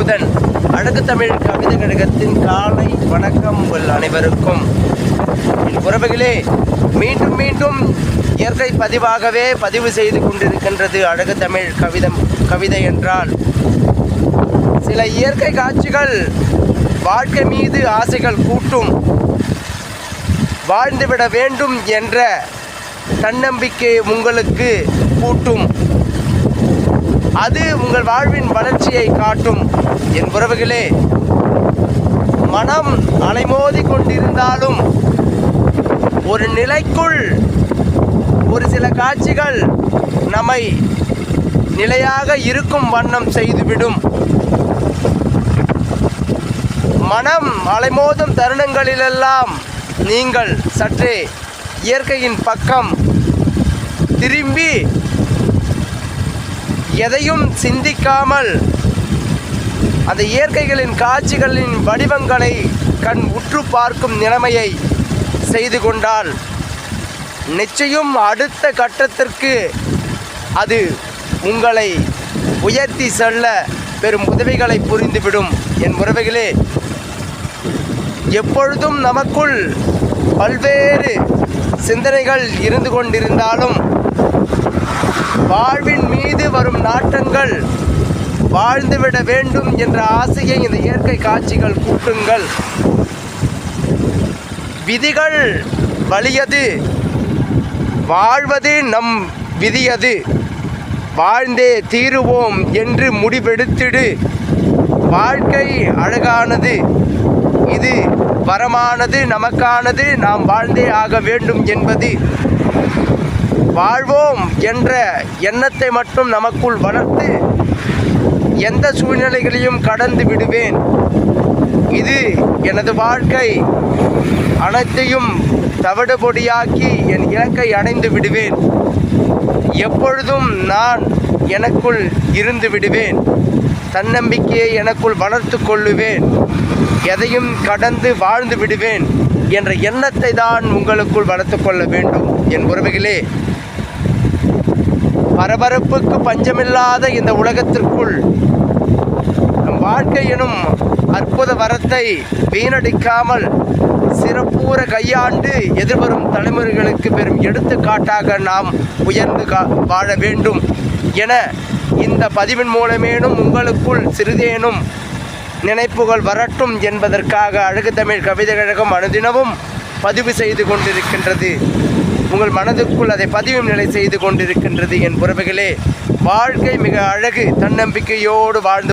அமுதன். அழகு தமிழ் கவிதை கழகத்தின் காலை வணக்கம் உங்கள் அனைவருக்கும். உறவுகளே, மீண்டும் மீண்டும் இயற்கை பதிவாகவே பதிவு செய்து கொண்டிருக்கின்றது அழகு தமிழ் கவிதை என்றால். சில இயற்கை காட்சிகள் வாழ்க்கை மீது ஆசைகள் கூட்டும், வாழ்ந்துவிட வேண்டும் என்ற தன்னம்பிக்கை உங்களுக்கு கூட்டும், அது உங்கள் வாழ்வின் வளர்ச்சியை காட்டும். என் உறவுகளே, மனம் அலைமோதி கொண்டிருந்தாலும் ஒரு நிலைக்குள் ஒரு சில காட்சிகள் நம்மை நிலையாக இருக்கும் வண்ணம் செய்துவிடும். மனம் அலைமோதும் தருணங்களிலெல்லாம் நீங்கள் சற்றே இயற்கையின் பக்கம் திரும்பி எதையும் சிந்திக்காமல் அந்த இயற்கைகளின் காட்சிகளின் வடிவங்களை கண் உற்று பார்க்கும் நிலைமையை செய்து கொண்டால் நிச்சயம் அடுத்த கட்டத்திற்கு அது உங்களை உயர்த்தி செல்ல பெரும் உதவிகளை புரிந்துவிடும். என் உறவுகளே, எப்பொழுதும் நமக்குள் பல்வேறு சிந்தனைகள் இருந்து கொண்டிருந்தாலும் வாழ்வின் மீது வரும் நாட்டங்கள், வாழ்ந்துவிட வேண்டும் என்ற ஆசையை இந்த இயற்கை காட்சிகள் கூட்டுங்கள். விதிகள் வலியது, வாழ்வது நம் விதியது, வாழ்ந்தே தீருவோம் என்று முடிவெடுத்திடு. வாழ்க்கை அழகானது, இது வரமானது, நமக்கானது, நாம் வாழ்ந்தே ஆக வேண்டும் என்பது. வாழ்வோம் என்ற எண்ணத்தை மட்டும் நமக்குள் வளர்த்து எந்த சூழ்நிலைகளையும் கடந்து விடுவேன். இது எனது வாழ்க்கை, அனைத்தையும் தவிடுபொடியாக்கி என் இலக்கை அடைந்து விடுவேன். எப்பொழுதும் நான் எனக்குள் இருந்து விடுவேன். தன்னம்பிக்கையை எனக்குள் வளர்த்து கொள்ளுவேன். எதையும் கடந்து வாழ்ந்து விடுவேன் என்ற எண்ணத்தை தான் உங்களுக்குள் வளர்த்து கொள்ள வேண்டும். என் உறவுகளே, பரபரப்புக்கு பஞ்சமில்லாத இந்த உலகத்திற்குள் நம் வாழ்க்கை எனும் அற்புத வரத்தை வீணடிக்காமல் சிறப்பூற கையாண்டு எதிர்வரும் தலைமுறைகளுக்கு பெரும் எடுத்துக்காட்டாக நாம் உயர்ந்து வாழ வேண்டும் என இந்த பதிவின் மூலமேனும் உங்களுக்குள் சிறிதேனும் நினைப்புகள் வரட்டும் என்பதற்காக அழகு தமிழ் கவிதை கழகம் அனுதினமும் பதிவு செய்து கொண்டிருக்கின்றது. உங்கள் மனதுக்குள் அதை பதிவும் நிலை செய்து கொண்டிருக்கின்றது. என் உறவுகளே, வாழ்க்கை மிக அழகு. தன்னம்பிக்கையோடு வாழ்ந்து